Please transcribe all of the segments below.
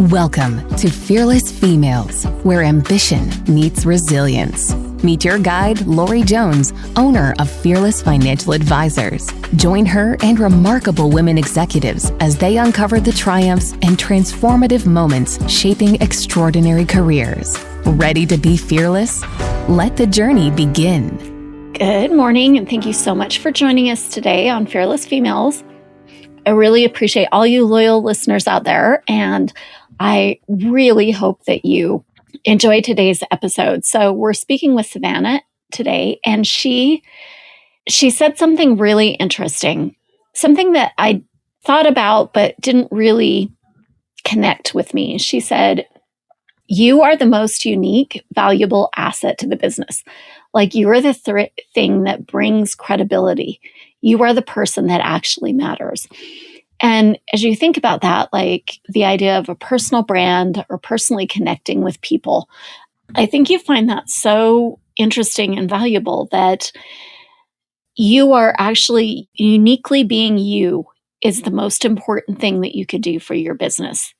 Welcome to Fearless Females, where ambition meets resilience. Meet your guide, Lorie Jones, owner of Fearless Financial Advisors. Join her and remarkable women executives as they uncover the triumphs and transformative moments shaping extraordinary careers. Ready to be fearless? Let the journey begin. Good morning, and thank you so much for joining us today on Fearless Females. I really appreciate all you loyal listeners out there, and I really hope that you enjoy today's episode. So we're speaking with Savannah today, and she said something really interesting, something that I thought about but didn't really connect with me. She said, "You are the most unique, valuable asset to the business. Like you are the thing that brings credibility. You are the person that actually matters." And as you think about that, like the idea of a personal brand or personally connecting with people, I think you find that so interesting and valuable that you are actually uniquely being you is the most important thing that you could do for your business.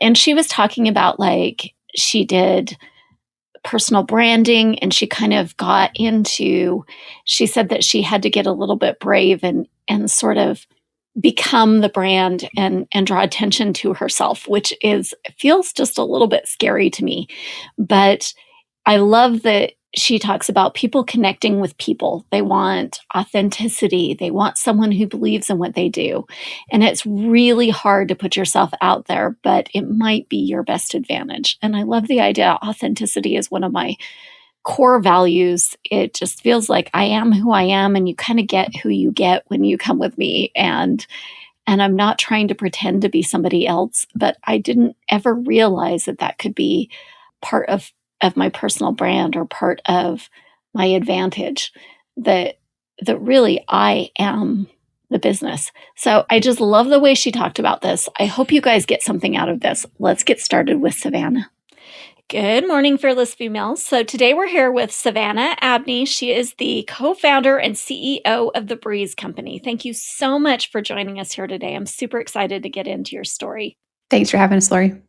And she was talking about like she did personal branding and she kind of got into, she said that she had to get a little bit brave and sort of become the brand and draw attention to herself, which feels just a little bit scary to me. But I love that she talks about people connecting with people. They want authenticity. They want someone who believes in what they do. And it's really hard to put yourself out there, but it might be your best advantage. And I love the idea. Authenticity is one of my core values. It just feels like I am who I am, and you kind of get who you get when you come with me. And I'm not trying to pretend to be somebody else, but I didn't ever realize that could be part of my personal brand or part of my advantage, that really I am the business. So I just love the way she talked about this. I hope you guys get something out of this. Let's get started with Savannah. Good morning, Fearless Females. So today we're here with Savannah Abney. She is the co-founder and CEO of the Breezy company. Thank you so much for joining us here today. I'm super excited to get into your story. Thanks for having us, Lorie.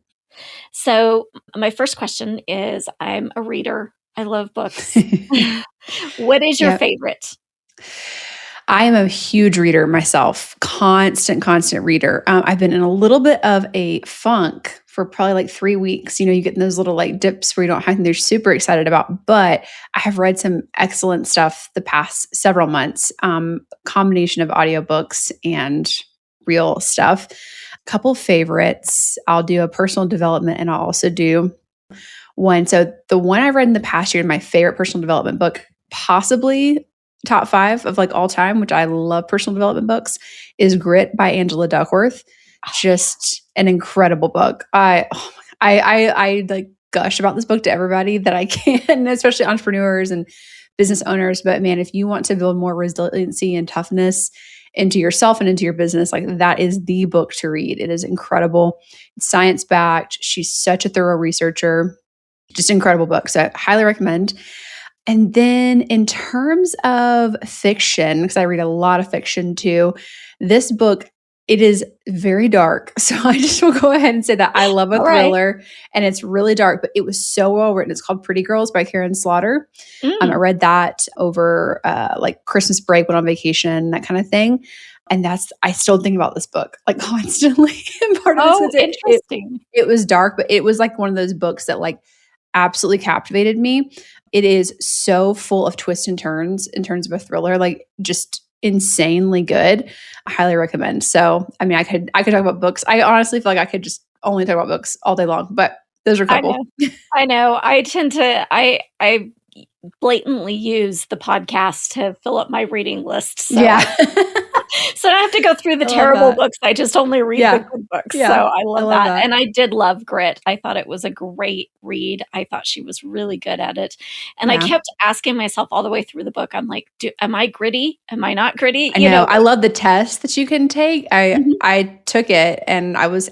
So my first question is, I'm a reader. I love books. What is your favorite? I am a huge reader myself, constant reader. I've been in a little bit of a funk for probably like 3 weeks. You know, you get in those little like dips where you don't have anything you're super excited about, but I have read some excellent stuff the past several months, combination of audiobooks and real stuff. Couple favorites. I'll do a personal development and I'll also do one. So the one I read in the past year, my favorite personal development book, possibly top 5 of like all time, which I love personal development books, is Grit by Angela Duckworth. Just an incredible book. I like gush about this book to everybody that I can, especially entrepreneurs and business owners. But man, if you want to build more resiliency and toughness into yourself and into your business, like that is the book to read. It is incredible. It's science-backed. She's such a thorough researcher. Just incredible book. So I highly recommend. And then in terms of fiction, because I read a lot of fiction too, this book, it is very dark. So I just will go ahead and say that I love a thriller and it's really dark, but it was so well written. It's called Pretty Girls by Karen Slaughter. I read that over like Christmas break, went on vacation, that kind of thing. And I still think about this book like constantly. And part of interesting. It was dark, but it was like one of those books that like absolutely captivated me. It is so full of twists and turns in terms of a thriller, like just insanely good. I highly recommend. So, I mean, I could talk about books. I honestly feel like I could just only talk about books all day long, but those are a couple. I know. I tend to, I blatantly use the podcast to fill up my reading list. So. Yeah. So I don't have to go through the terrible books. I just only read the good books. Yeah. So I love that. And I did love Grit. I thought it was a great read. I thought she was really good at it. And I kept asking myself all the way through the book, I'm like, am I gritty? Am I not gritty? I know. I love the test that you can take. I took it and I was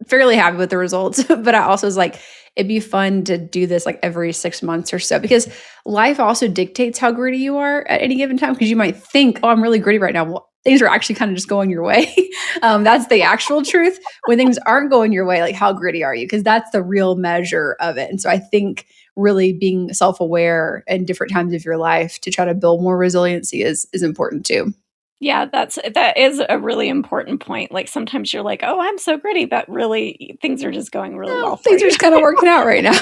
fairly happy with the results. But I also was like, it'd be fun to do this like every 6 months or so, because life also dictates how gritty you are at any given time. Because you might think, oh, I'm really gritty right now. Well, things are actually kind of just going your way. That's the actual truth. When things aren't going your way, like how gritty are you? Because that's the real measure of it. And so I think really being self-aware in different times of your life to try to build more resiliency is important too. Yeah, that is a really important point. Like sometimes you're like, oh, I'm so gritty, but really things are just going really well. Things are just kind of working out right now.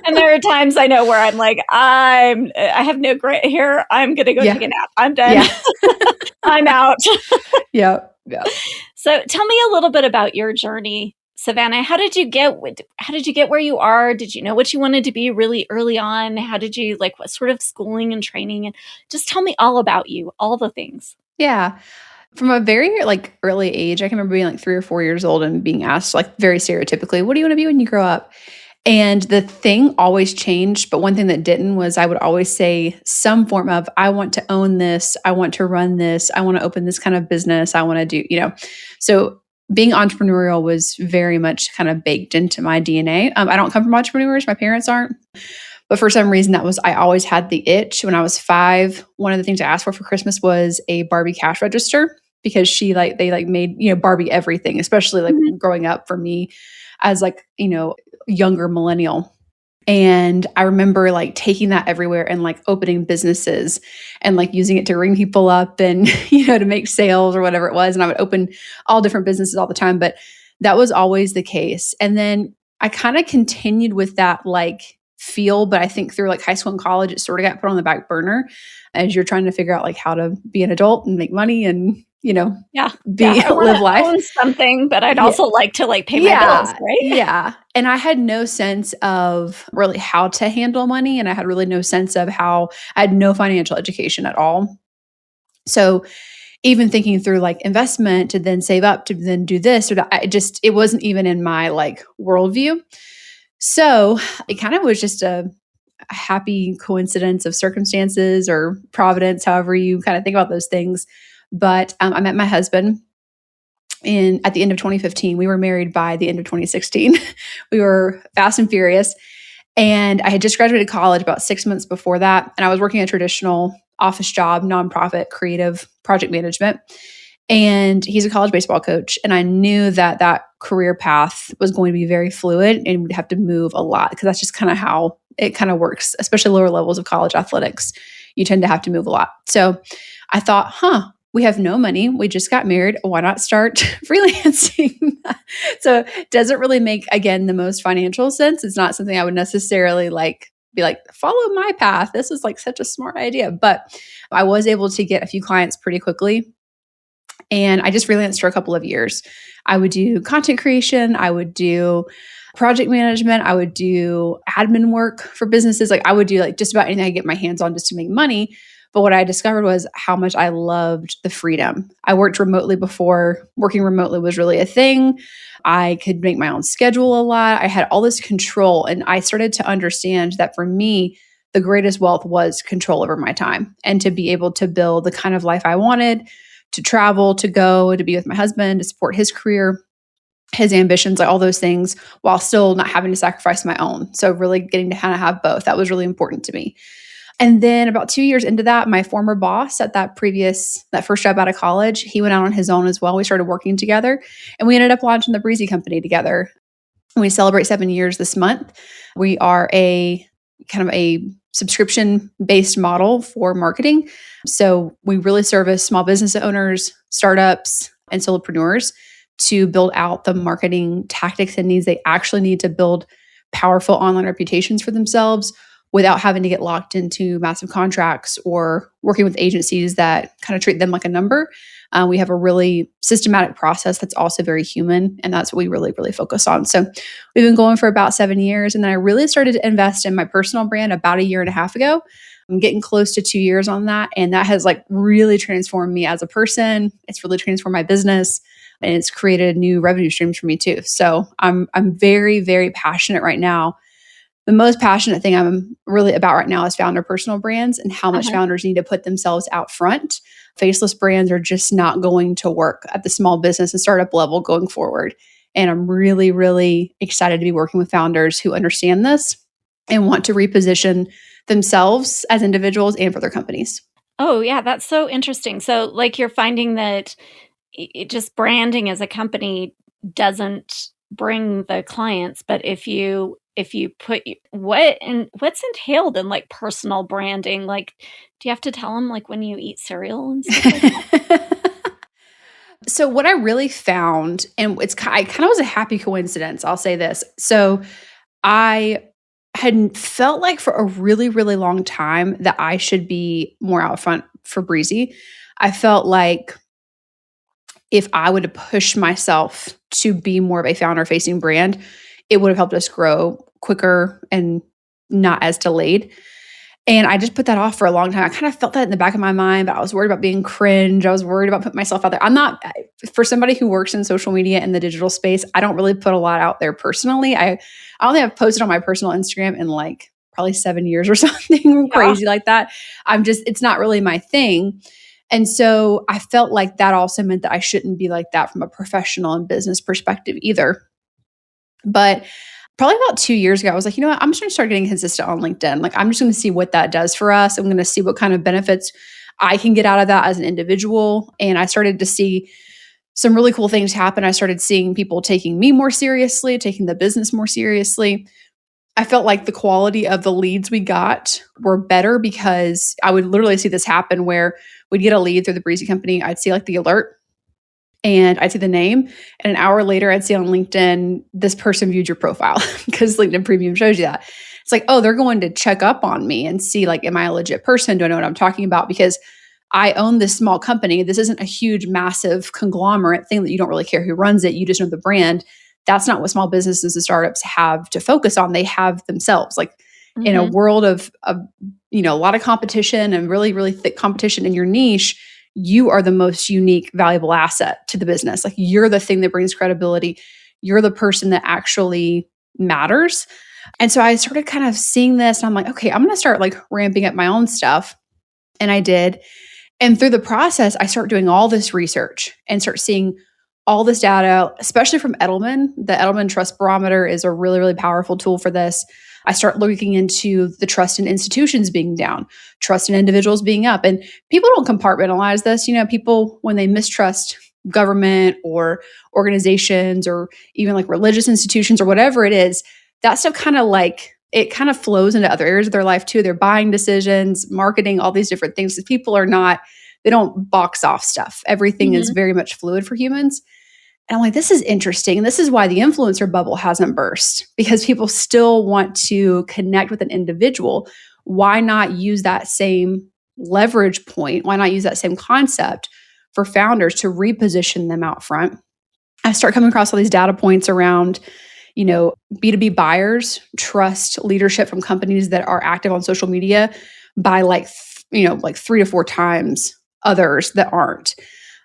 And there are times I know where I'm like, I have no grit here. I'm going to go take a nap. I'm done. Yeah. I'm out. Yeah. So tell me a little bit about your journey, Savannah. How did you get where you are? Did you know what you wanted to be really early on? How did you what sort of schooling and training? And just tell me all about you, all the things. Yeah. From a very early age, I can remember being 3 or 4 years old and being asked very stereotypically, what do you want to be when you grow up? And the thing always changed, but one thing that didn't was I would always say some form of, I want to own this. I want to run this. I want to open this kind of business. I want to do, so being entrepreneurial was very much kind of baked into my DNA. I don't come from entrepreneurs. My parents aren't. But for some reason, I always had the itch. When I was 5, one of the things I asked for Christmas was a Barbie cash register, because they made, Barbie everything, especially growing up for me as younger millennial. And I remember taking that everywhere and opening businesses and using it to ring people up and, to make sales or whatever it was. And I would open all different businesses all the time, but that was always the case. And then I kind of continued with that feel, but I think through high school and college, it sort of got put on the back burner as you're trying to figure out how to be an adult and make money and live life. Own something, but I'd also like to pay my bills, right? Yeah. And I had no sense of really how to handle money, and I had really no sense of I had no financial education at all. So even thinking through investment to then save up to then do this or that, it wasn't even in my worldview. So it kind of was just a happy coincidence of circumstances or providence, however you kind of think about those things. But I met my husband at the end of 2015. We were married by the end of 2016. We were fast and furious. And I had just graduated college about 6 months before that. And I was working a traditional office job, nonprofit, creative project management. And he's a college baseball coach. And I knew that career path was going to be very fluid and would have to move a lot, because that's just kind of how it kind of works, especially lower levels of college athletics. You tend to have to move a lot. So I thought, we have no money. We just got married. Why not start freelancing? So it doesn't really make, again, the most financial sense. It's not something I would necessarily be follow my path. This is such a smart idea. But I was able to get a few clients pretty quickly. And I just freelanced for a couple of years. I would do content creation. I would do project management. I would do admin work for businesses. I would do just about anything I could get my hands on just to make money. But what I discovered was how much I loved the freedom. I worked remotely before. Working remotely was really a thing. I could make my own schedule a lot. I had all this control. And I started to understand that for me, the greatest wealth was control over my time and to be able to build the kind of life I wanted, to travel, to go, to be with my husband, to support his career, his ambitions, all those things, while still not having to sacrifice my own. So really getting to kind of have both. That was really important to me. And then about 2 years into that, my former boss at that first job out of college, he went out on his own as well. We started working together and we ended up launching the Breezy company together. We celebrate 7 years this month. We are a kind of a subscription-based model for marketing. So we really service small business owners, startups, and solopreneurs to build out the marketing tactics and needs they actually need to build powerful online reputations for themselves without having to get locked into massive contracts or working with agencies that kind of treat them like a number. We have a really systematic process that's also very human, and that's what we really, really focus on. So we've been going for about 7 years, and then I really started to invest in my personal brand about 1.5 years ago. I'm getting close to 2 years on that, and that has really transformed me as a person. It's really transformed my business, and it's created new revenue streams for me too. So I'm very, very passionate right now. The most passionate thing I'm really about right now is founder personal brands and how much founders need to put themselves out front. Faceless brands are just not going to work at the small business and startup level going forward. And I'm really, really excited to be working with founders who understand this and want to reposition themselves as individuals and for their companies. Oh, yeah, that's so interesting. So, like, you're finding that just branding as a company doesn't bring the clients, but if you put what's entailed in like personal branding, like, do you have to tell them like when you eat cereal and stuff like that? So what I really found, and I kind of was a happy coincidence, I'll say this. So I had felt like for a really, really long time that I should be more out front for Breezy. I felt like if I would have pushed myself to be more of a founder facing brand, it would have helped us grow quicker and not as delayed. And I just put that off for a long time. I kind of felt that in the back of my mind, but I was worried about being cringe. I was worried about putting myself out there. I'm not, for somebody who works in social media and the digital space, I don't really put a lot out there personally. I don't think I've posted on my personal Instagram in like probably 7 years or something crazy like that. It's not really my thing. And so I felt like that also meant that I shouldn't be like that from a professional and business perspective either. But probably about 2 years ago, I was like, you know what? I'm just going to start getting consistent on LinkedIn. Like, I'm just going to see what that does for us. I'm going to see what kind of benefits I can get out of that as an individual. And I started to see some really cool things happen. I started seeing people taking me more seriously, taking the business more seriously. I felt like the quality of the leads we got were better because I would literally see this happen where we'd get a lead through the Breezy company. I'd see like the alert and I'd see the name. And an hour later, I'd see on LinkedIn, this person viewed your profile because LinkedIn Premium shows you that. It's like, oh, they're going to check up on me and see like, am I a legit person? Do I know what I'm talking about? Because I own this small company. This isn't a huge, massive conglomerate thing that you don't really care who runs it. You just know the brand. That's not what small businesses and startups have to focus on. They have themselves. Like in a world of a lot of competition and really, really thick competition in your niche, you are the most unique, valuable asset to the business. Like you're the thing that brings credibility. You're the person that actually matters. And so I started kind of seeing this and I'm like, okay, I'm going to start like ramping up my own stuff. And I did. And through the process, I start doing all this research and start seeing all this data, especially from Edelman. The Edelman Trust Barometer is a really, really powerful tool for this. I start looking into the trust in institutions being down, trust in individuals being up. And people don't compartmentalize this. People, when they mistrust government or organizations or even like religious institutions or whatever it is, that stuff kind of flows into other areas of their life too. Their buying decisions, marketing, all these different things. People they don't box off stuff. Everything is very much fluid for humans. And I'm like, this is interesting. This is why the influencer bubble hasn't burst, because people still want to connect with an individual. Why not use that same leverage point? Why not use that same concept for founders to reposition them out front? I start coming across all these data points around, B2B buyers trust leadership from companies that are active on social media by like 3 to 4 times others that aren't.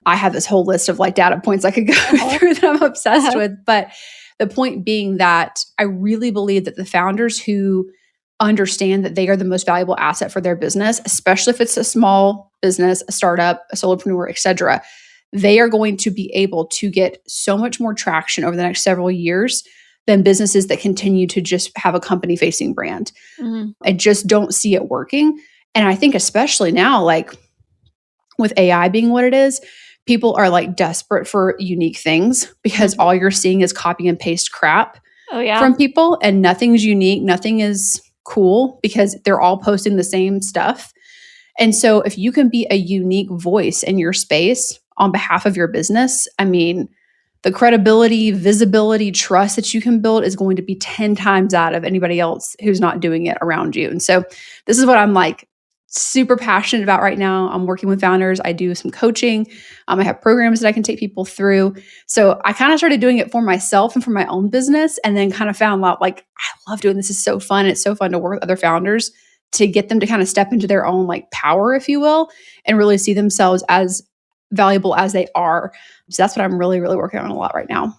I have this whole list of like data points I could go through that I'm obsessed with. But the point being that I really believe that the founders who understand that they are the most valuable asset for their business, especially if it's a small business, a startup, a solopreneur, et cetera, they are going to be able to get so much more traction over the next several years than businesses that continue to just have a company facing brand. I just don't see it working. And I think especially now, like with AI being what it is, people are like desperate for unique things because all you're seeing is copy and paste crap from people and nothing's unique. Nothing is cool because they're all posting the same stuff. And so if you can be a unique voice in your space on behalf of your business, I mean, the credibility, visibility, trust that you can build is going to be 10 times out of anybody else who's not doing it around you. And so this is what I'm like super passionate about right now. I'm working with founders. I do some coaching. I have programs that I can take people through. So I kind of started doing it for myself and for my own business, and then kind of found out like, I love doing this. It's so fun. It's so fun to work with other founders to get them to kind of step into their own like power, if you will, and really see themselves as valuable as they are. So that's what I'm really, really working on a lot right now.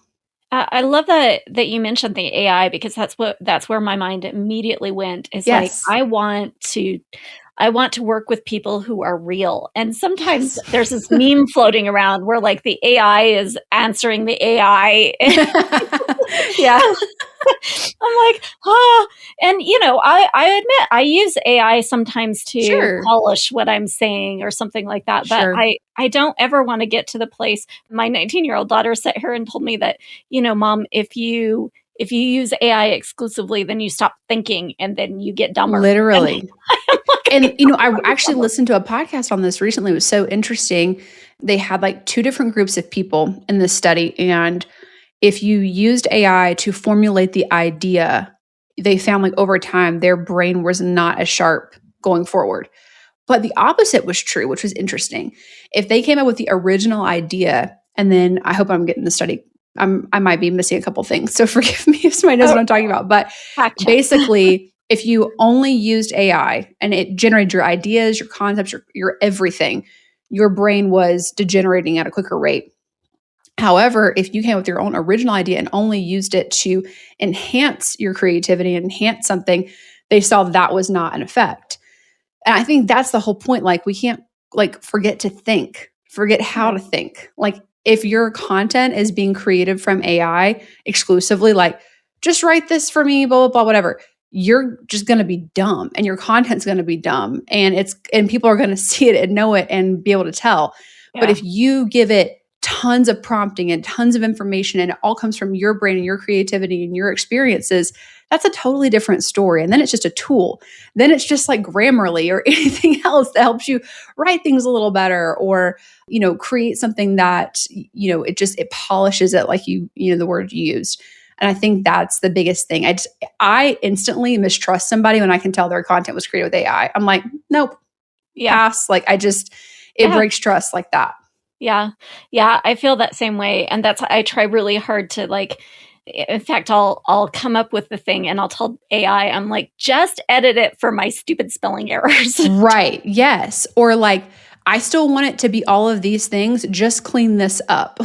I love that you mentioned the AI, because that's where my mind immediately went. Is like, I want to I want to work with people who are real. And sometimes there's this meme floating around where like the AI is answering the AI. Yeah. I'm like, and I admit I use AI sometimes to Sure. polish what I'm saying or something like that. But Sure. I don't ever want to get to the place. My 19-year-old daughter sat here and told me that, Mom, if you use AI exclusively, then you stop thinking and then you get dumber. Literally. And I actually listened to a podcast on this recently. It was so interesting. They had like two different groups of people in this study. And if you used AI to formulate the idea, they found like over time, their brain was not as sharp going forward. But the opposite was true, which was interesting. If they came up with the original idea, and then I hope I'm getting the study, I might be missing a couple things. So forgive me if somebody knows what I'm talking about. But basically, if you only used AI and it generated your ideas, your concepts, your everything, your brain was degenerating at a quicker rate. However, if you came up with your own original idea and only used it to enhance your creativity and enhance something, they saw that was not an effect. And I think that's the whole point. Like, we can't forget to think, forget how to think. Like, if your content is being created from AI exclusively, like, just write this for me, blah, blah, blah, whatever, you're just going to be dumb and your content's going to be dumb. And people are going to see it and know it and be able to tell. Yeah. But if you give it tons of prompting and tons of information and it all comes from your brain and your creativity and your experiences, that's a totally different story. And then it's just a tool. Then it's just like Grammarly or anything else that helps you write things a little better or, create something that, it polishes it like the word you used. And I think that's the biggest thing. I instantly mistrust somebody when I can tell their content was created with AI. I'm like, nope, pass. Like it breaks trust like that. Yeah. Yeah. I feel that same way. And I try really hard to in fact, I'll come up with the thing and I'll tell AI, I'm like, just edit it for my stupid spelling errors. Right. Yes. Or I still want it to be all of these things. Just clean this up.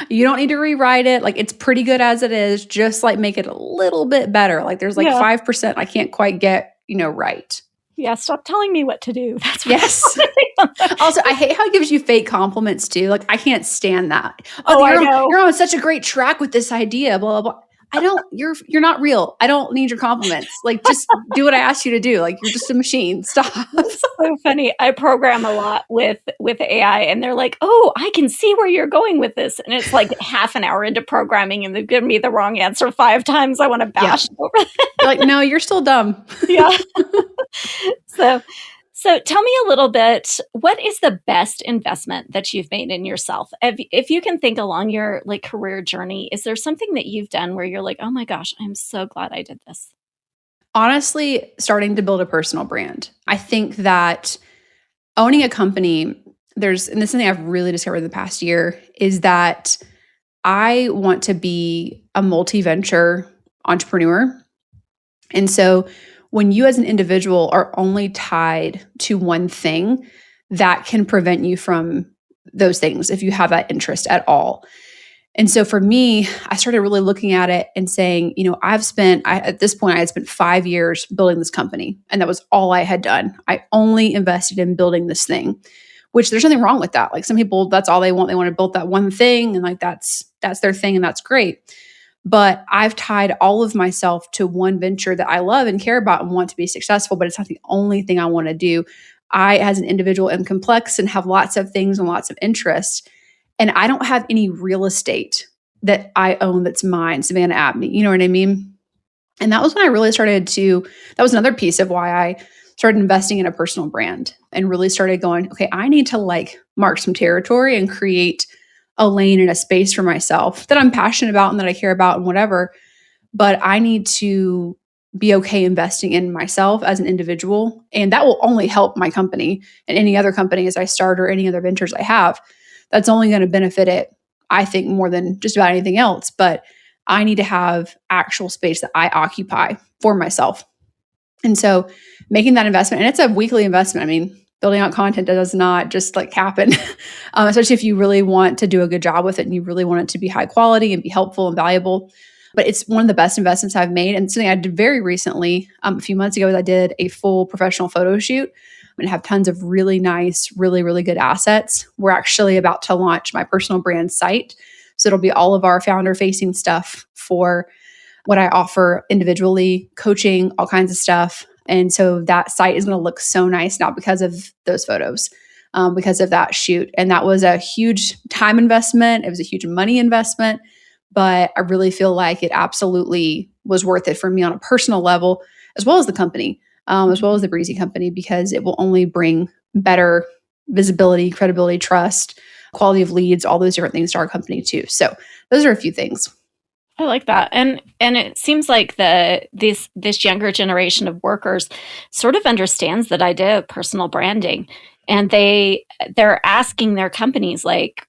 You don't need to rewrite it. It's pretty good as it is. Just make it a little bit better. There's 5% I can't quite get, right. Yeah, stop telling me what to do. That's what yes. Also, I hate how it gives you fake compliments too. I can't stand that. I know. You're on such a great track with this idea, blah, blah, blah. You're not real. I don't need your compliments. Just do what I asked you to do. You're just a machine. Stop. It's so funny. I program a lot with AI and they're like, oh, I can see where you're going with this. And it's half an hour into programming and they've given me the wrong answer 5 times. I want to bash over that. No, you're still dumb. Yeah. So tell me a little bit, what is the best investment that you've made in yourself? If you can think along your career journey, is there something that you've done where you're like, oh my gosh, I'm so glad I did this? Honestly, starting to build a personal brand. I think that owning a company, and this is something I've really discovered in the past year, is that I want to be a multi-venture entrepreneur. And so when you as an individual are only tied to one thing, that can prevent you from those things if you have that interest at all. And so for me, I started really looking at it and saying, at this point, I had spent 5 years building this company, and that was all I had done. I only invested in building this thing, which there's nothing wrong with that. Some people, that's all they want. They want to build that one thing, and that's their thing, and that's great. But I've tied all of myself to one venture that I love and care about and want to be successful, but it's not the only thing I want to do. I, as an individual, am complex and have lots of things and lots of interests. And I don't have any real estate that I own that's mine, Savannah Abney. You know what I mean? And that was when I really that was another piece of why I started investing in a personal brand and really started going, okay, I need to mark some territory and create a lane and a space for myself that I'm passionate about and that I care about and whatever. But I need to be okay investing in myself as an individual. And that will only help my company and any other company as I start or any other ventures I have. That's only going to benefit it, I think, more than just about anything else. But I need to have actual space that I occupy for myself. And so making that investment, and it's a weekly investment. I mean, building out content does not just happen, especially if you really want to do a good job with it and you really want it to be high quality and be helpful and valuable. But it's one of the best investments I've made. And something I did very recently, a few months ago, is I did a full professional photo shoot and have tons of really nice, really, really good assets. We're actually about to launch my personal brand site. So it'll be all of our founder facing stuff for what I offer individually, coaching, all kinds of stuff. And so that site is going to look so nice, not because of those photos, because of that shoot. And that was a huge time investment. It was a huge money investment, but I really feel like it absolutely was worth it for me on a personal level, as well as the company, as well as the Breezy company, because it will only bring better visibility, credibility, trust, quality of leads, all those different things to our company too. So those are a few things. I like that. And it seems like this younger generation of workers sort of understands that idea of personal branding. And they're asking their companies, like,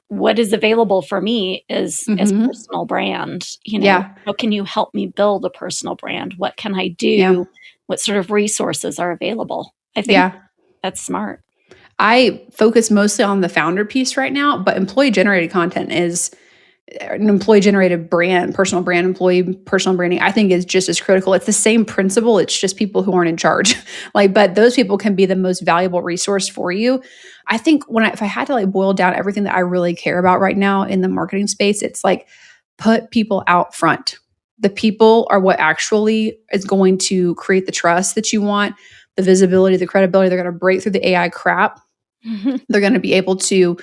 what is available for me is personal brand. How can you help me build a personal brand? What can I do? Yeah. What sort of resources are available? I think that's smart. I focus mostly on the founder piece right now, but employee generated content is an employee generated brand, personal brand, employee personal branding, I think is just as critical. It's the same principle. It's just people who aren't in charge. But those people can be the most valuable resource for you. I think if I had to boil down everything that I really care about right now in the marketing space, it's put people out front. The people are what actually is going to create the trust that you want, the visibility, the credibility. They're going to break through the AI crap. They're going to be able to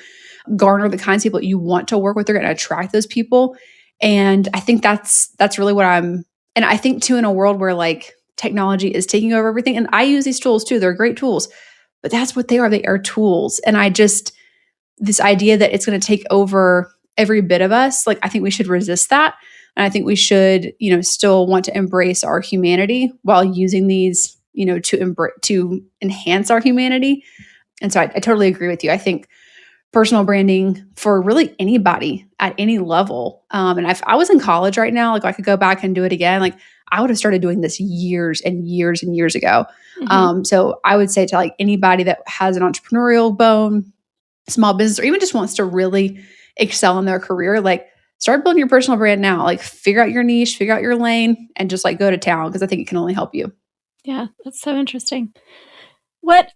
garner the kinds of people you want to work with. They're going to attract those people. And I think that's really what and I think too, in a world where technology is taking over everything, and I use these tools too, they're great tools, but that's what they are tools. And this idea that it's going to take over every bit of us, I think we should resist that. And I think we should, still want to embrace our humanity while using these, to enhance our humanity. And so I totally agree with you. I think personal branding for really anybody at any level. And if I was in college right now, I could go back and do it again. I would have started doing this years and years and years ago. So I would say to anybody that has an entrepreneurial bone, small business, or even just wants to really excel in their career, start building your personal brand now. Figure out your niche, figure out your lane, and just go to town, because I think it can only help you. Yeah, that's so interesting. What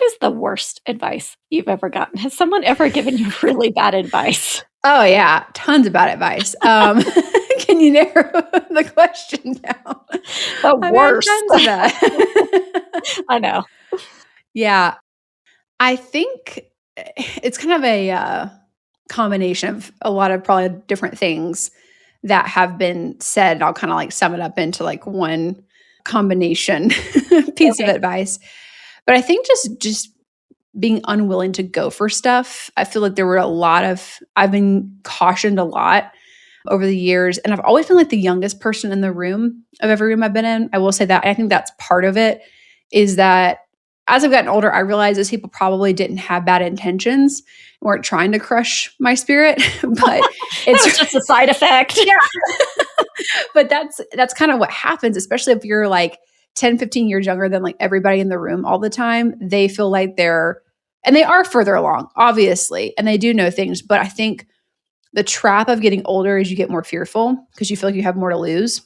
is the worst advice you've ever gotten? Has someone ever given you really bad advice? Oh yeah, tons of bad advice. Can you narrow the question down? The worst. Tons of that. I know. Yeah, I think it's kind of a combination of a lot of probably different things that have been said. I'll kind of sum it up into one combination piece of advice. But I think just being unwilling to go for stuff. I feel there were I've been cautioned a lot over the years. And I've always been the youngest person in the room of every room I've been in. I will say that. I think that's part of it, is that as I've gotten older, I realize those people probably didn't have bad intentions, weren't trying to crush my spirit, but it's just a side effect. Yeah. But that's kind of what happens, especially if you're 10, 15 years younger than everybody in the room all the time. They feel and they are further along, obviously, and they do know things. But I think the trap of getting older is you get more fearful because you feel you have more to lose.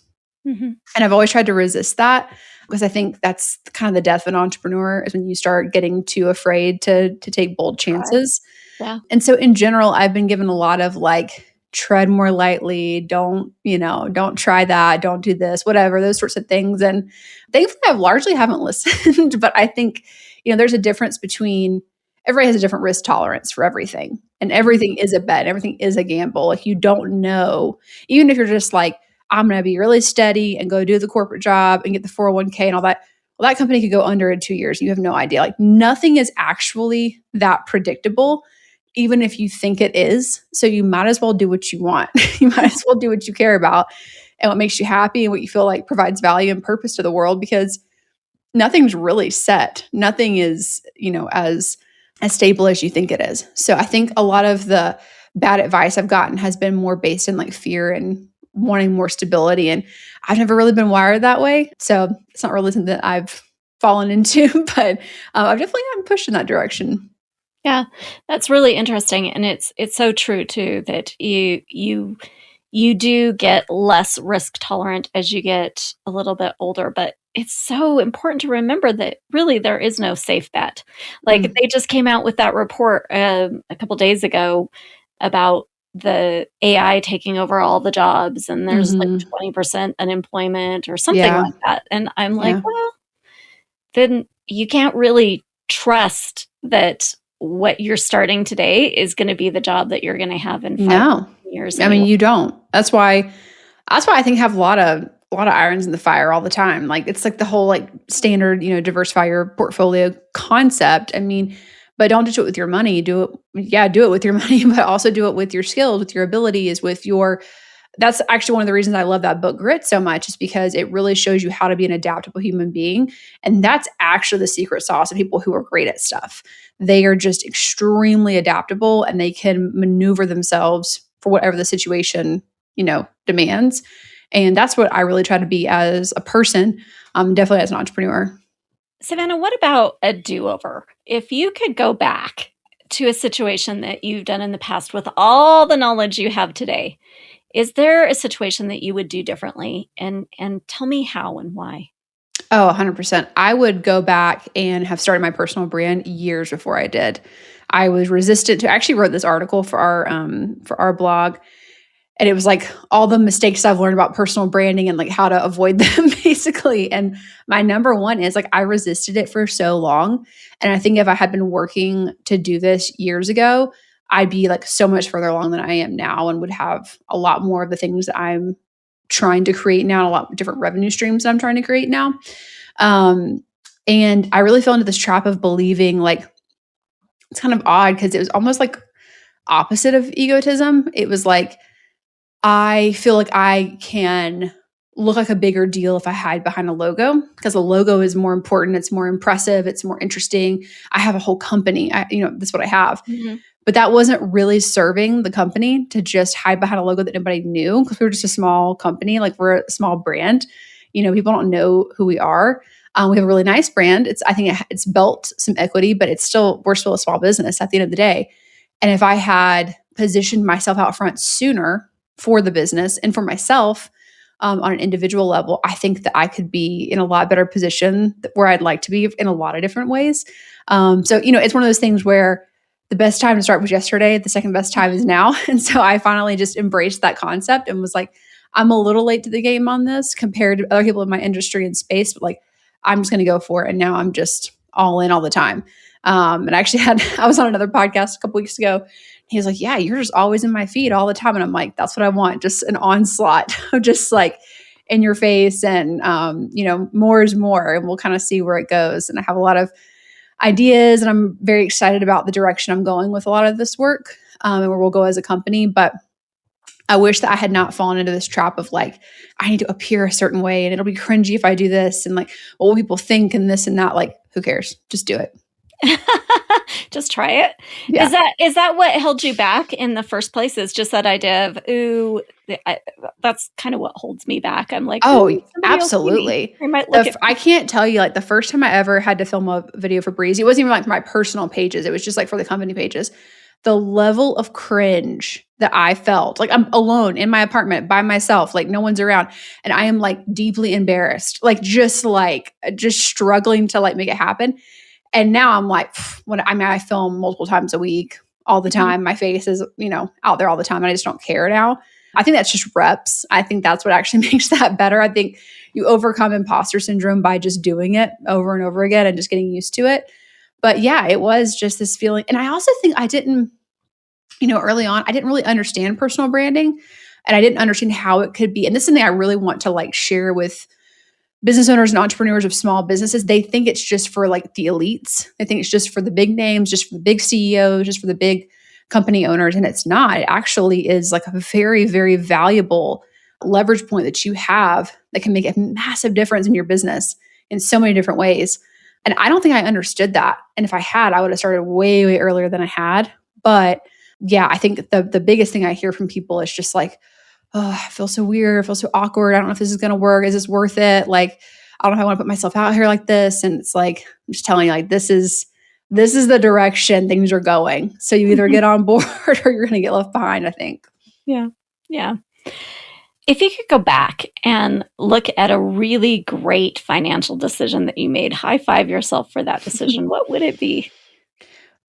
And I've always tried to resist that, because I think that's kind of the death of an entrepreneur, is when you start getting too afraid to take bold chances. Yeah. And so in general, I've been given a lot of tread more lightly, don't try that, don't do this, whatever, those sorts of things. And thankfully, I largely haven't listened, but I think, there's a difference between, everybody has a different risk tolerance for everything, and everything is a bet, everything is a gamble. You don't know, even if you're just I'm going to be really steady and go do the corporate job and get the 401k and all that. Well, that company could go under in 2 years. You have no idea. Nothing is actually that predictable, even if you think it is. So you might as well do what you want. You might as well do what you care about and what makes you happy and what you feel provides value and purpose to the world, because nothing's really set. Nothing is, as stable as you think it is. So I think a lot of the bad advice I've gotten has been more based in fear and wanting more stability. And I've never really been wired that way. So it's not really something that I've fallen into, but I've definitely gotten pushed in that direction. Yeah, that's really interesting. And it's so true too, that you you do get less risk tolerant as you get a little bit older. But it's so important to remember that really there is no safe bet. Like they just came out with that report a couple days ago about the AI taking over all the jobs, and there's like 20% unemployment or something like that. And I'm like, well, then you can't really trust that what you're starting today is going to be the job that you're going to have in 5 years. I mean, you don't. That's why I think have a lot of irons in the fire all the time. Like it's like the whole like standard, diversify your portfolio concept. I mean, but don't just do it with your money. Do it with your money, but also do it with your skills, with your abilities, that's actually one of the reasons I love that book Grit so much, is because it really shows you how to be an adaptable human being. And that's actually the secret sauce of people who are great at stuff. They are just extremely adaptable, and they can maneuver themselves for whatever the situation, demands. And that's what I really try to be as a person, definitely as an entrepreneur. Savannah, what about a do-over? If you could go back to a situation that you've done in the past with all the knowledge you have today, is there a situation that you would do differently? And tell me how and why. Oh, 100%. I would go back and have started my personal brand years before I did. I was resistant to, I actually wrote this article for our blog. And it was like all the mistakes I've learned about personal branding and like how to avoid them basically. And my number one is like, I resisted it for so long. And I think if I had been working to do this years ago, I'd be like so much further along than I am now, and would have a lot more of the things that I'm trying to create now, a lot of different revenue streams that I'm trying to create now. And I really fell into this trap of believing, like, it's kind of odd because it was almost like opposite of egotism. It was like, I feel like I can look like a bigger deal if I hide behind a logo, because a logo is more important. It's more impressive. It's more interesting. I have a whole company. That's what I have. Mm-hmm. But that wasn't really serving the company to just hide behind a logo that nobody knew, because we were just a small company. Like we're a small brand. People don't know who we are. We have a really nice brand. I think it's built some equity, but we're still a small business at the end of the day. And if I had positioned myself out front sooner for the business and for myself on an individual level, I think that I could be in a lot better position where I'd like to be in a lot of different ways. So it's one of those things where the best time to start was yesterday. The second best time is now. And so I finally just embraced that concept and was like, I'm a little late to the game on this compared to other people in my industry and space, but like, I'm just going to go for it. And now I'm just all in all the time. And actually I was on another podcast a couple weeks ago. He was like, yeah, you're just always in my feed all the time. And I'm like, that's what I want. Just an onslaught of just like in your face, and, more is more, and we'll kind of see where it goes. And I have a lot of ideas, and I'm very excited about the direction I'm going with a lot of this work, and where we'll go as a company. But I wish that I had not fallen into this trap of like, I need to appear a certain way, and it'll be cringy if I do this, and like, what will people think, and this and that. Like, who cares? Just do it. Just try it. Yeah. Is that what held you back in the first place? Is just that idea of, that's kind of what holds me back. I'm like, oh, absolutely. I might look I can't tell you, like the first time I ever had to film a video for Breezy, it wasn't even like my personal pages. It was just like for the company pages. The level of cringe that I felt, like I'm alone in my apartment by myself, like no one's around. And I am like deeply embarrassed, like just struggling to like make it happen. And now I'm like, I film multiple times a week, all the time. Mm-hmm. My face is, out there all the time. And I just don't care now. I think that's just reps. I think that's what actually makes that better. I think you overcome imposter syndrome by just doing it over and over again and just getting used to it. But yeah, it was just this feeling. And I also think I didn't, early on, I didn't really understand personal branding, and I didn't understand how it could be. And this is something I really want to like share with business owners and entrepreneurs of small businesses. They think it's just for like the elites. They think it's just for the big names, just for the big CEOs, just for the big company owners. And it's not. It actually is like a very, very valuable leverage point that you have that can make a massive difference in your business in so many different ways. And I don't think I understood that. And if I had, I would have started way, way earlier than I had. But yeah, I think the biggest thing I hear from people is just like, oh, I feel so weird. I feel so awkward. I don't know if this is going to work. Is this worth it? Like, I don't know if I want to put myself out here like this. And it's like, I'm just telling you, like, this is the direction things are going. So you either get on board or you're going to get left behind, I think. Yeah. Yeah. If you could go back and look at a really great financial decision that you made, high five yourself for that decision, what would it be?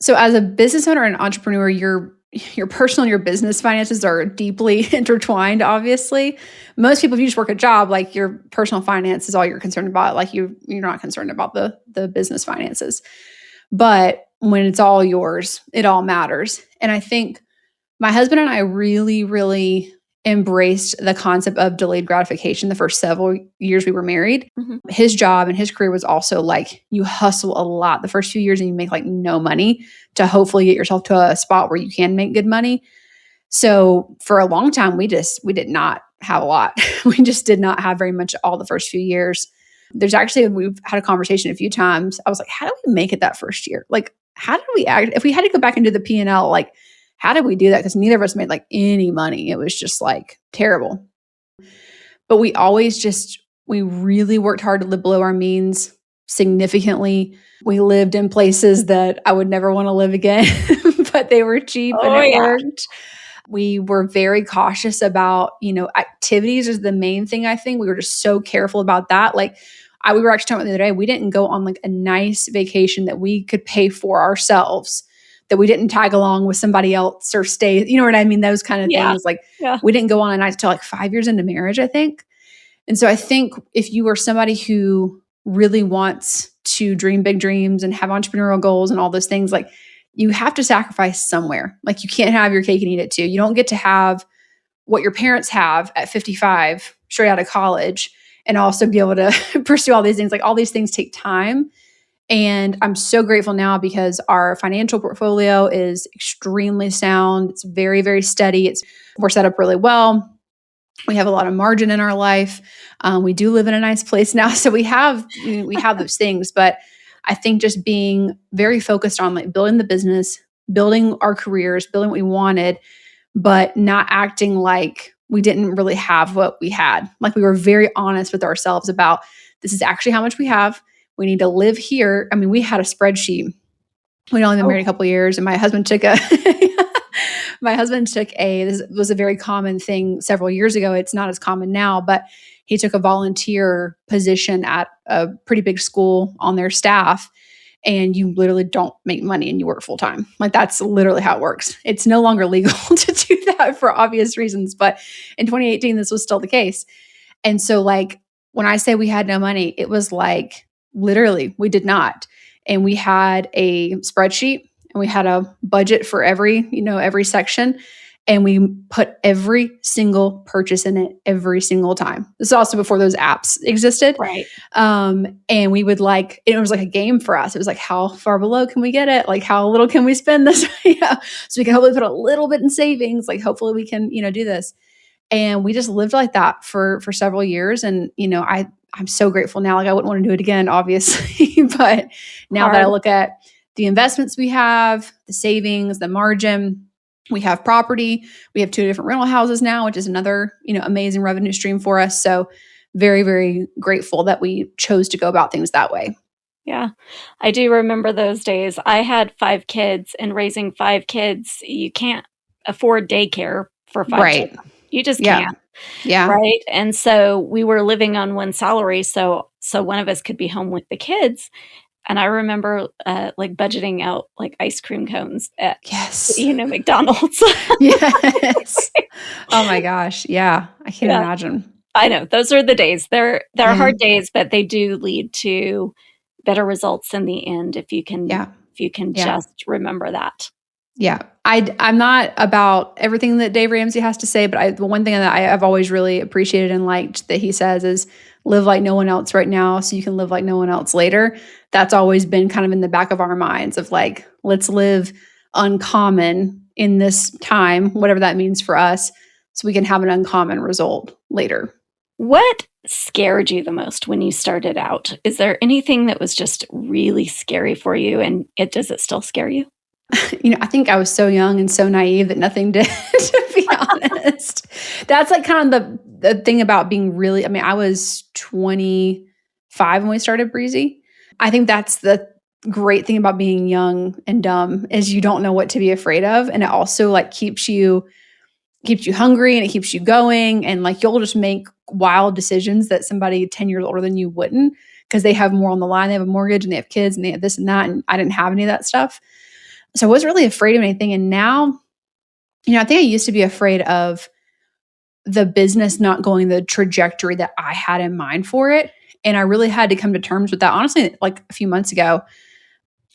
So as a business owner and entrepreneur, your personal and your business finances are deeply intertwined, obviously. Most people, if you just work a job, like your personal finance is all you're concerned about. Like you're not concerned about the business finances. But when it's all yours, it all matters. And I think my husband and I really, really embraced the concept of delayed gratification the first several years we were married. Mhm. His job and his career was also like you hustle a lot the first few years and you make like no money to hopefully get yourself to a spot where you can make good money. So for a long time, we did not have a lot. We just did not have very much all the first few years. We've had a conversation a few times. I was like, how did we make it that first year? Like, how did we act? If we had to go back and do the P&L, like, how did we do that? Because neither of us made like any money. It was just like terrible. But we really worked hard to live below our means significantly. We lived in places that I would never want to live again, but they were cheap and it worked. We were very cautious about, activities is the main thing, I think. We were just so careful about that. Like we were actually talking about the other day, we didn't go on like a nice vacation that we could pay for ourselves, that we didn't tag along with somebody else or stay, you know what I mean? Those kind of things. Like we didn't go on a night until like 5 years into marriage, I think. And so I think if you are somebody who really wants to dream big dreams and have entrepreneurial goals and all those things, like you have to sacrifice somewhere. Like you can't have your cake and eat it too. You don't get to have what your parents have at 55 straight out of college and also be able to pursue all these things. Like all these things take time. And I'm so grateful now because our financial portfolio is extremely sound. It's very, very steady. We're set up really well. We have a lot of margin in our life. We do live in a nice place now. So we have those things. But I think just being very focused on like building the business, building our careers, building what we wanted, but not acting like we didn't really have what we had. Like we were very honest with ourselves about this is actually how much we have. We need to live here. I mean, we had a spreadsheet. We'd only been married a couple of years, and my husband took this was a very common thing several years ago. It's not as common now, but he took a volunteer position at a pretty big school on their staff, and you literally don't make money and you work full time. Like that's literally how it works. It's no longer legal to do that for obvious reasons, but in 2018, this was still the case. And so like when I say we had no money, it was like, literally, we did not. And we had a spreadsheet and we had a budget for every section. And we put every single purchase in it every single time. This is also before those apps existed. Right. And we would it was like a game for us. It was like, how far below can we get it? Like, how little can we spend this? So we can hopefully put a little bit in savings. Like, hopefully we can, do this. And we just lived like that for several years. And, I'm so grateful now. Like I wouldn't want to do it again, obviously. But now that I look at the investments we have, the savings, the margin, we have property. We have 2 different rental houses now, which is another, amazing revenue stream for us. So very, very grateful that we chose to go about things that way. Yeah, I do remember those days. I had 5 kids, and raising 5 kids, you can't afford daycare for 5 kids. You just can't. Yeah. Right. And so we were living on one salary. So one of us could be home with the kids. And I remember like budgeting out like ice cream cones at, McDonald's. Yes. Oh my gosh. Yeah. I can't imagine. I know. Those are the days. They're hard days, but they do lead to better results in the end if you can just remember that. Yeah. I'm not about everything that Dave Ramsey has to say, but the one thing that I've always really appreciated and liked that he says is live like no one else right now so you can live like no one else later. That's always been kind of in the back of our minds of like, let's live uncommon in this time, whatever that means for us, so we can have an uncommon result later. What scared you the most when you started out? Is there anything that was just really scary for you, and does it still scare you? I think I was so young and so naive that nothing did, to be honest. That's like kind of the thing about being really, I was 25 when we started Breezy. I think that's the great thing about being young and dumb is you don't know what to be afraid of. And it also like keeps you keeps you hungry and it keeps you going. And like, you'll just make wild decisions that somebody 10 years older than you wouldn't, because they have more on the line. They have a mortgage and they have kids and they have this and that. And I didn't have any of that stuff. So I wasn't really afraid of anything. And now, I think I used to be afraid of the business not going the trajectory that I had in mind for it. And I really had to come to terms with that. Honestly, like a few months ago,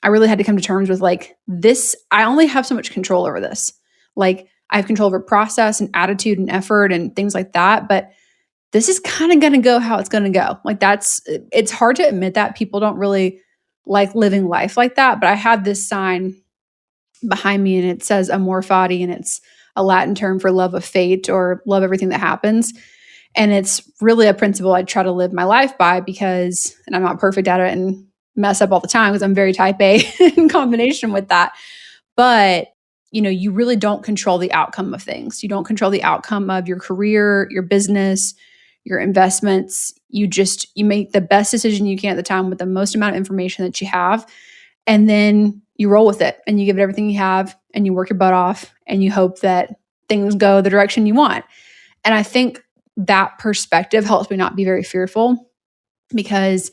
I really had to come to terms with like this. I only have so much control over this. Like, I have control over process and attitude and effort and things like that. But this is kind of going to go how it's going to go. Like, it's hard to admit that people don't really like living life like that. But I have this sign behind me and it says amor fati, and it's a Latin term for love of fate or love everything that happens. And it's really a principle I try to live my life by and I'm not perfect at it and mess up all the time because I'm very type A in combination with that. But, you really don't control the outcome of things. You don't control the outcome of your career, your business, your investments. You make the best decision you can at the time with the most amount of information that you have. And then you roll with it and you give it everything you have and you work your butt off and you hope that things go the direction you want. And I think that perspective helps me not be very fearful, because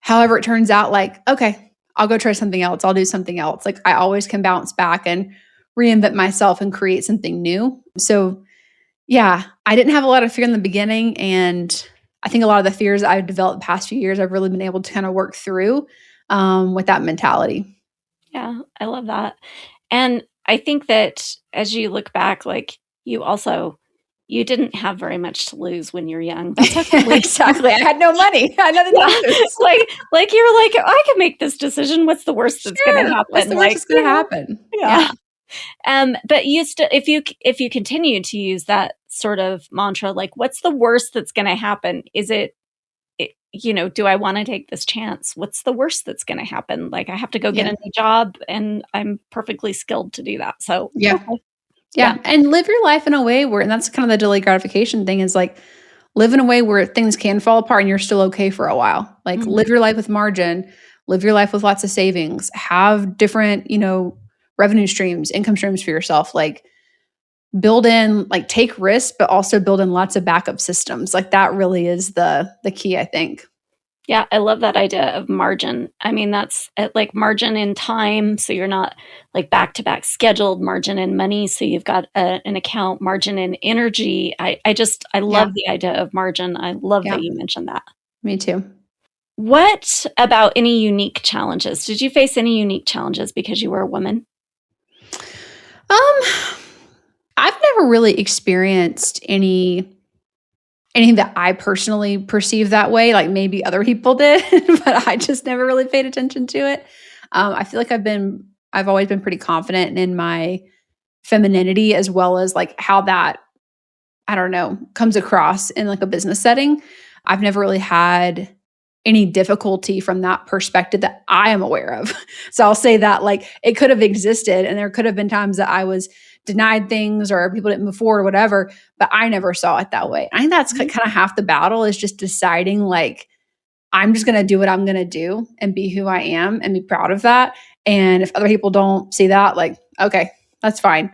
however it turns out, like, okay, I'll go try something else. I'll do something else. Like, I always can bounce back and reinvent myself and create something new. So yeah, I didn't have a lot of fear in the beginning. And I think a lot of the fears I've developed the past few years, I've really been able to kind of work through with that mentality. Yeah, I love that. And I think that as you look back, like, you didn't have very much to lose when you're young. That's okay. Exactly. I had no money. I had nothing to lose. like you were like, I can make this decision. What's the worst that's going to happen? What's the worst that's going to happen? Yeah. But if you continue to use that sort of mantra, like, what's the worst that's going to happen? Is it, do I want to take this chance? What's the worst that's going to happen? Like, I have to go get a new job and I'm perfectly skilled to do that. So yeah. And live your life in a way where, and that's kind of the delayed gratification thing, is like, live in a way where things can fall apart and you're still okay for a while. Like, live your life with margin, live your life with lots of savings, have different, revenue streams, income streams for yourself. Like, build in, like, take risks, but also build in lots of backup systems. Like, that really is the key, I think. Yeah, I love that idea of margin. I mean, that's like margin in time. So you're not like back-to-back scheduled, margin in money. So you've got an account, margin in energy. I love the idea of margin. I love that you mentioned that. Me too. What about any unique challenges? Did you face any unique challenges because you were a woman? I've never really experienced anything that I personally perceive that way. Like, maybe other people did, but I just never really paid attention to it. I feel like I've always been pretty confident in my femininity, as well as like how that, I don't know, comes across in like a business setting. I've never really had any difficulty from that perspective that I am aware of. So I'll say that, like, it could have existed and there could have been times that I was denied things or people didn't move forward or whatever, but I never saw it that way. I think that's kind of half the battle, is just deciding, like, I'm just going to do what I'm going to do and be who I am and be proud of that. And if other people don't see that, like, okay, that's fine.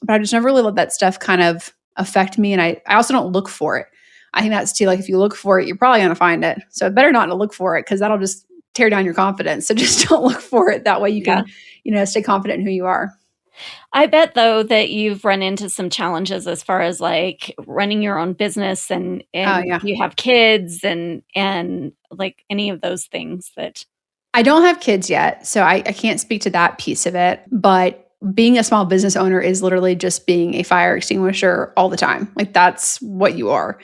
But I just never really let that stuff kind of affect me. And I also don't look for it. I think that's too, like, if you look for it, you're probably going to find it. So it better not to look for it, because that'll just tear down your confidence. So just don't look for it. That way you can, stay confident in who you are. I bet, though, that you've run into some challenges as far as like running your own business and you have kids and like any of those things that. I don't have kids yet, so I can't speak to that piece of it. But being a small business owner is literally just being a fire extinguisher all the time. Like, that's what you are.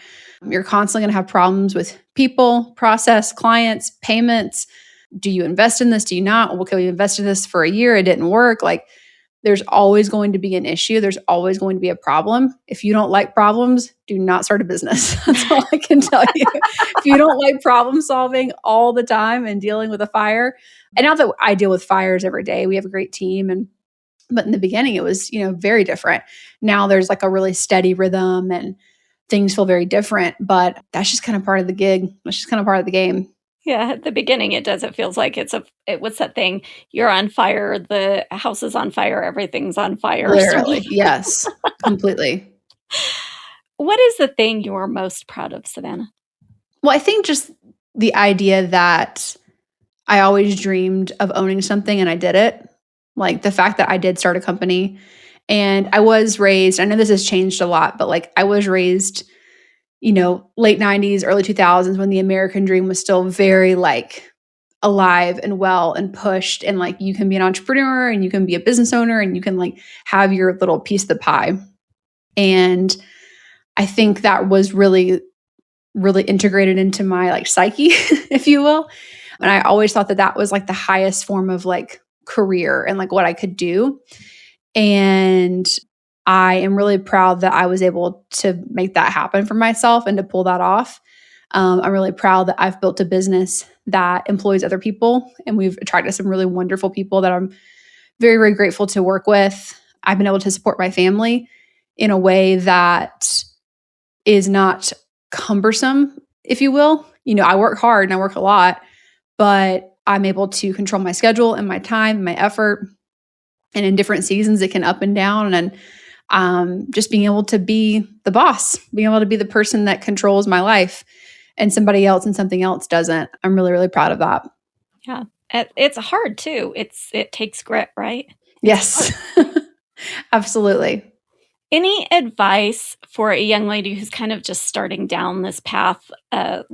You're constantly going to have problems with people, process, clients, payments. Do you invest in this? Do you not? Okay, we invested in this for a year. It didn't work. Like, there's always going to be an issue. There's always going to be a problem. If you don't like problems, do not start a business. That's all I can tell you. If you don't like problem solving all the time and dealing with a fire, and not that I deal with fires every day, we have a great team. But in the beginning, it was, very different. Now there's like a really steady rhythm and things feel very different, but that's just kind of part of the gig. That's just kind of part of the game. Yeah, at the beginning it does. It feels like what's that thing? You're on fire, the house is on fire, everything's on fire. Literally, yes, completely. What is the thing you're most proud of, Savannah? Well, I think just the idea that I always dreamed of owning something and I did it. Like the fact that I did start a company, and I was raised, I know this has changed a lot, but like I was raised, late 90s, early 2000s when the American dream was still very like alive and well and pushed, and like you can be an entrepreneur and you can be a business owner and you can like have your little piece of the pie. And I think that was really, really integrated into my like psyche, if you will. And I always thought that that was like the highest form of like career and like what I could do. And I am really proud that I was able to make that happen for myself and to pull that off. I'm really proud that I've built a business that employs other people, and we've attracted some really wonderful people that I'm very, very grateful to work with. I've been able to support my family in a way that is not cumbersome, if you will. I work hard and I work a lot, but I'm able to control my schedule and my time and my effort. And in different seasons, it can up and down. And just being able to be the boss, being able to be the person that controls my life, and somebody else and something else doesn't. I'm really, really proud of that. Yeah. It's hard too. It takes grit, right? Yes, absolutely. Any advice for a young lady who's kind of just starting down this path,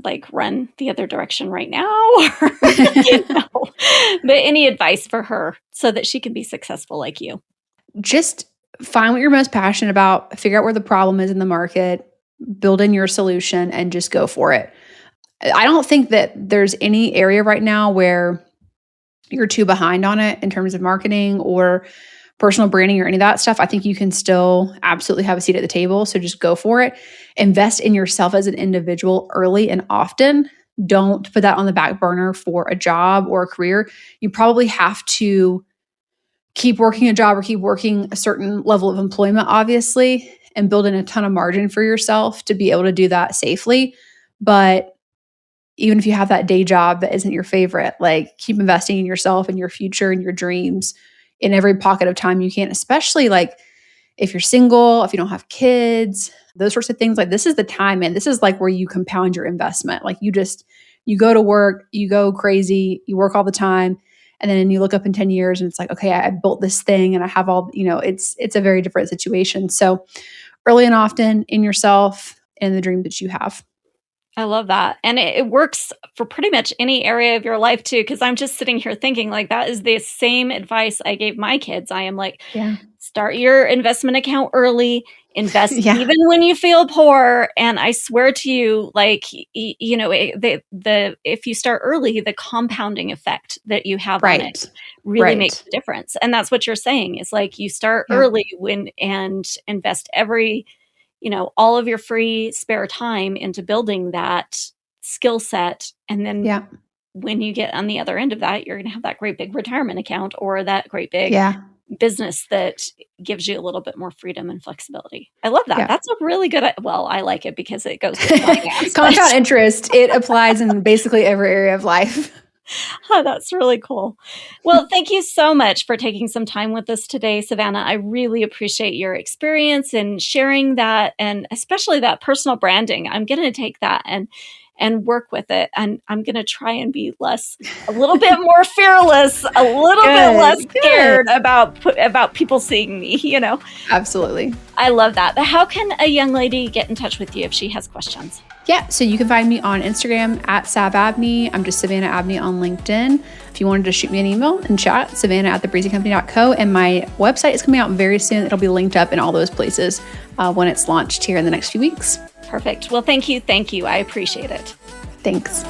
like run the other direction right now? No. But any advice for her so that she can be successful like you? Just find what you're most passionate about, figure out where the problem is in the market, build in your solution, and just go for it. I don't think that there's any area right now where you're too behind on it in terms of marketing or personal branding or any of that stuff. I think you can still absolutely have a seat at the table. So just go for it. Invest in yourself as an individual early and often. Don't put that on the back burner for a job or a career. You probably have to keep working a job or keep working a certain level of employment, obviously, and build in a ton of margin for yourself to be able to do that safely. But even if you have that day job that isn't your favorite, like keep investing in yourself and your future and your dreams in every pocket of time you can, especially like if you're single, if you don't have kids, those sorts of things. Like this is the time, and this is like where you compound your investment. Like you go to work, you go crazy, you work all the time. And then you look up in 10 years and it's like, okay, I built this thing and I have all, it's a very different situation. So early and often in yourself and the dream that you have. I love that. And it works for pretty much any area of your life too. Cause I'm just sitting here thinking like that is the same advice I gave my kids. I am like, start your investment account early, invest even when you feel poor. And I swear to you, like, if you start early, the compounding effect that you have on it really makes a difference. And that's what you're saying is like, you start early and invest all of your free spare time into building that skill set. And then when you get on the other end of that, you're going to have that great big retirement account or that great big business that gives you a little bit more freedom and flexibility. I love that. That's a really good, I like it because it goes with finance. Compound interest. It applies in basically every area of life. Oh, that's really cool. Well, thank you so much for taking some time with us today, Savannah. I really appreciate your experience and sharing that, and especially that personal branding. I'm going to take that and work with it. And I'm going to try and be a little bit more fearless, a little bit less scared about people seeing me, Absolutely. I love that. But how can a young lady get in touch with you if she has questions? Yeah, so you can find me on Instagram at Sav Abney. I'm just Savannah Abney on LinkedIn. If you wanted to shoot me an email and chat, savannah@thebreezycompany.co. And my website is coming out very soon. It'll be linked up in all those places when it's launched here in the next few weeks. Perfect. Well, thank you. I appreciate it. Thanks.